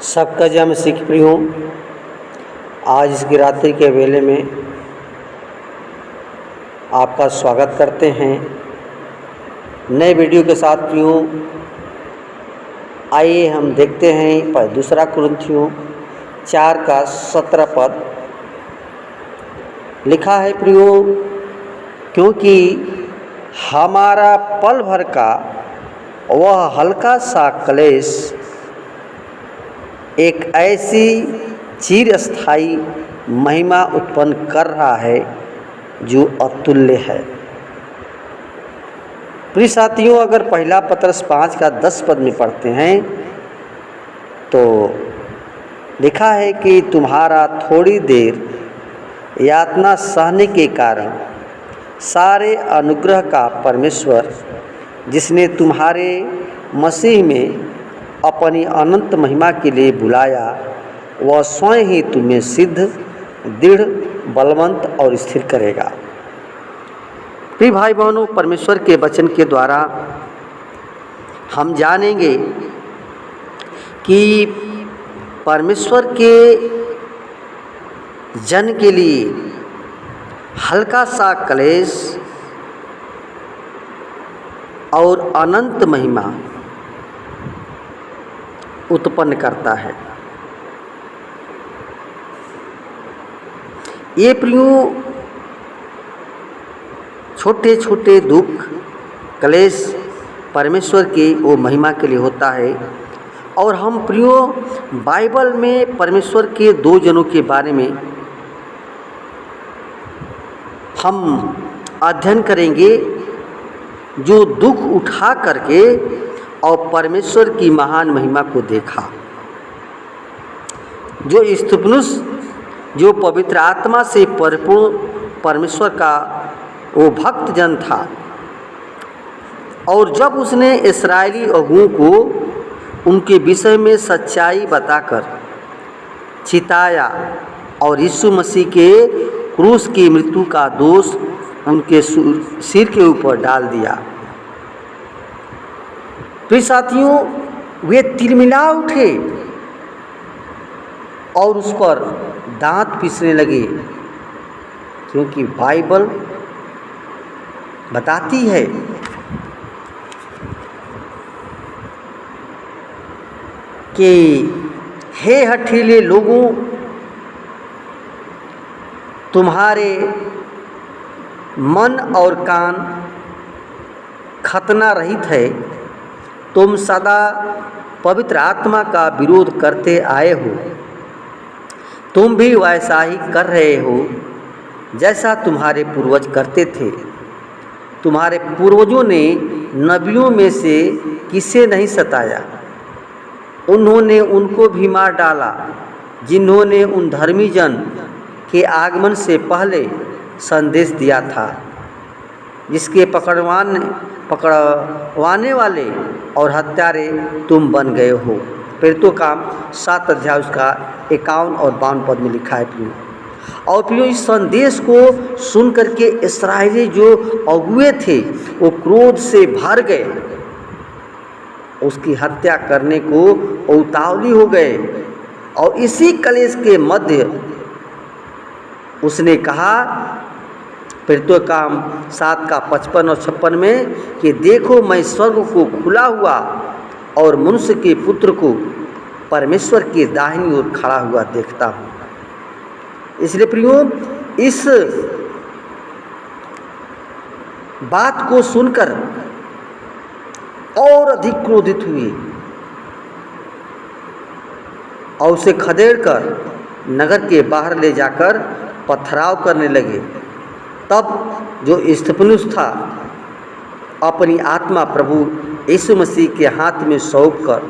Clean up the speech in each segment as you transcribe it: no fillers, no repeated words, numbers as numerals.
सबका जय मसीह की प्रियो। आज इस रात्रि के वेले में आपका स्वागत करते हैं नए वीडियो के साथ। प्रियो, आइए हम देखते हैं पर दूसरा कुरिन्थियों 4 का 17 पद। लिखा है प्रियो, क्योंकि हमारा पल भर का वह हल्का सा क्लेश एक ऐसी चिरस्थायी महिमा उत्पन्न कर रहा है जो अतुल्य है। प्रिय साथियों, अगर पहला पत्रस 5 का 10 पद में पढ़ते हैं तो लिखा है कि तुम्हारा थोड़ी देर यातना सहने के कारण सारे अनुग्रह का परमेश्वर, जिसने तुम्हारे मसीह में अपनी अनंत महिमा के लिए बुलाया, वह स्वयं ही तुम्हें सिद्ध, दृढ़, बलवंत और स्थिर करेगा। प्रिय भाई बहनों, परमेश्वर के वचन के द्वारा हम जानेंगे कि परमेश्वर के जन के लिए हल्का सा क्लेश और अनंत महिमा उत्पन्न करता है। ये प्रियो छोटे छोटे दुख क्लेश परमेश्वर के वो महिमा के लिए होता है। और हम प्रियो बाइबल में परमेश्वर के दो जनों के बारे में हम अध्ययन करेंगे जो दुख उठा करके और परमेश्वर की महान महिमा को देखा। जो स्तिफनुस, जो पवित्र आत्मा से परिपूर्ण परमेश्वर का वो भक्त जन था, और जब उसने इस्राएली अगुओं को उनके विषय में सच्चाई बताकर चिताया और यीशु मसीह के क्रूस की मृत्यु का दोष उनके सिर के ऊपर डाल दिया। प्रिय साथियों, वे तिलमिला उठे और उस पर दांत पीसने लगे, क्योंकि बाइबल बताती है कि हे हठीले लोगों, तुम्हारे मन और कान खतना रहित है। तुम सदा पवित्र आत्मा का विरोध करते आए हो। तुम भी वैसा ही कर रहे हो जैसा तुम्हारे पूर्वज करते थे। तुम्हारे पूर्वजों ने नबियों में से किसे नहीं सताया? उन्होंने उनको भी मार डाला जिन्होंने उन धर्मी जन के आगमन से पहले संदेश दिया था, जिसके पकड़वाने वाले और हत्यारे तुम बन गए हो। प्रेरितों काम 7 अध्याय उसका 51 और 52 पद में लिखा है प्रियो। और प्रियो, इस संदेश को सुन करके इस्राएली जो अगुए थे वो क्रोध से भर गए, उसकी हत्या करने को उतावली हो गए। और इसी कलेश के मध्य उसने कहा, प्रेरितों काम 7 का 55 और 56 में, कि देखो मैं स्वर्ग को खुला हुआ और मनुष्य के पुत्र को परमेश्वर के दाहिनी ओर खड़ा हुआ देखता हूँ। इसलिए प्रियो, इस बात को सुनकर और अधिक क्रोधित हुए और उसे खदेड़कर नगर के बाहर ले जाकर पथराव करने लगे। तब जो स्तिफनुस था अपनी आत्मा प्रभु यीशु मसीह के हाथ में सौंप कर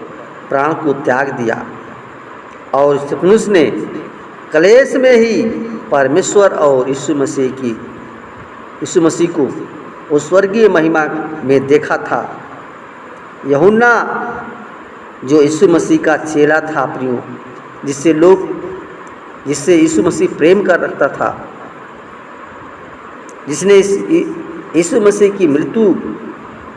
प्राण को त्याग दिया। और स्तिफनुस ने क्लेश में ही परमेश्वर और यीशु मसीह को उस स्वर्गीय महिमा में देखा था। यूहन्ना जो यीशु मसीह का चेला था प्रियो, जिससे यीशु मसीह प्रेम कर रखता था, जिसने यीशु मसीह की मृत्यु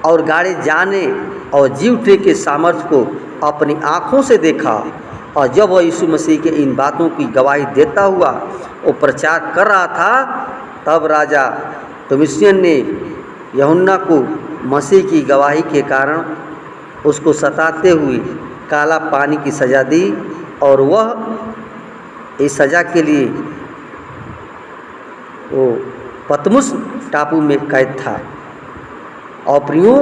और गाड़े जाने और जी उठने के सामर्थ्य को अपनी आँखों से देखा, और जब वह यीशु मसीह के इन बातों की गवाही देता हुआ वो प्रचार कर रहा था, तब राजा डोमिशियन ने यूहन्ना को मसीह की गवाही के कारण उसको सताते हुए काला पानी की सज़ा दी, और वह इस सज़ा के लिए वो पतमुस टापू में कैद था। और प्रियो,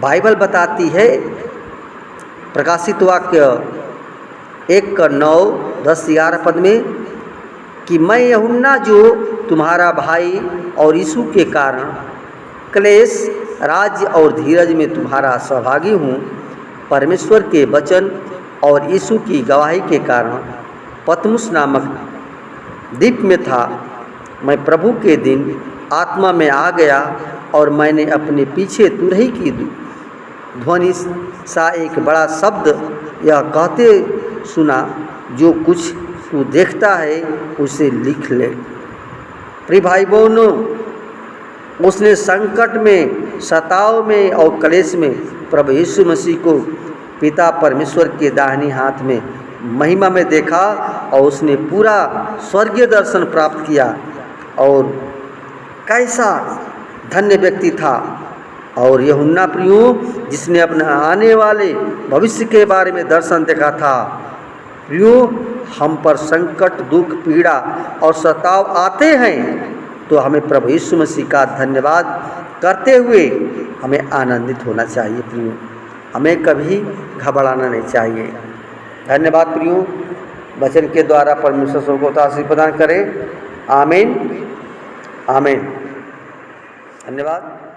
बाइबल बताती है प्रकाशित वाक्य 1:9, 10, 11 पद में कि मैं यूहन्ना जो तुम्हारा भाई और यीशु के कारण क्लेश, राज्य और धीरज में तुम्हारा सहभागी हूँ, परमेश्वर के वचन और यीशु की गवाही के कारण पतमुस नामक द्वीप में था। मैं प्रभु के दिन आत्मा में आ गया और मैंने अपने पीछे तुरही की ध्वनि सा एक बड़ा शब्द यह कहते सुना, जो कुछ तू देखता है उसे लिख ले। प्रिय भाई बहनों, उसने संकट में, सताव में और क्लेश में प्रभु यीशु मसीह को पिता परमेश्वर के दाहिनी हाथ में महिमा में देखा और उसने पूरा स्वर्गीय दर्शन प्राप्त किया। और कैसा धन्य व्यक्ति था। और यूहन्ना प्रियो, जिसने अपने आने वाले भविष्य के बारे में दर्शन देखा था। प्रियो, हम पर संकट, दुख, पीड़ा और सताव आते हैं तो हमें प्रभु यीशु मसीह का धन्यवाद करते हुए हमें आनंदित होना चाहिए। प्रियो, हमें कभी घबराना नहीं चाहिए। धन्यवाद प्रियो, वचन के द्वारा परमेश्वर सबको आशीष प्रदान करें। आमीन, आमीन। धन्यवाद।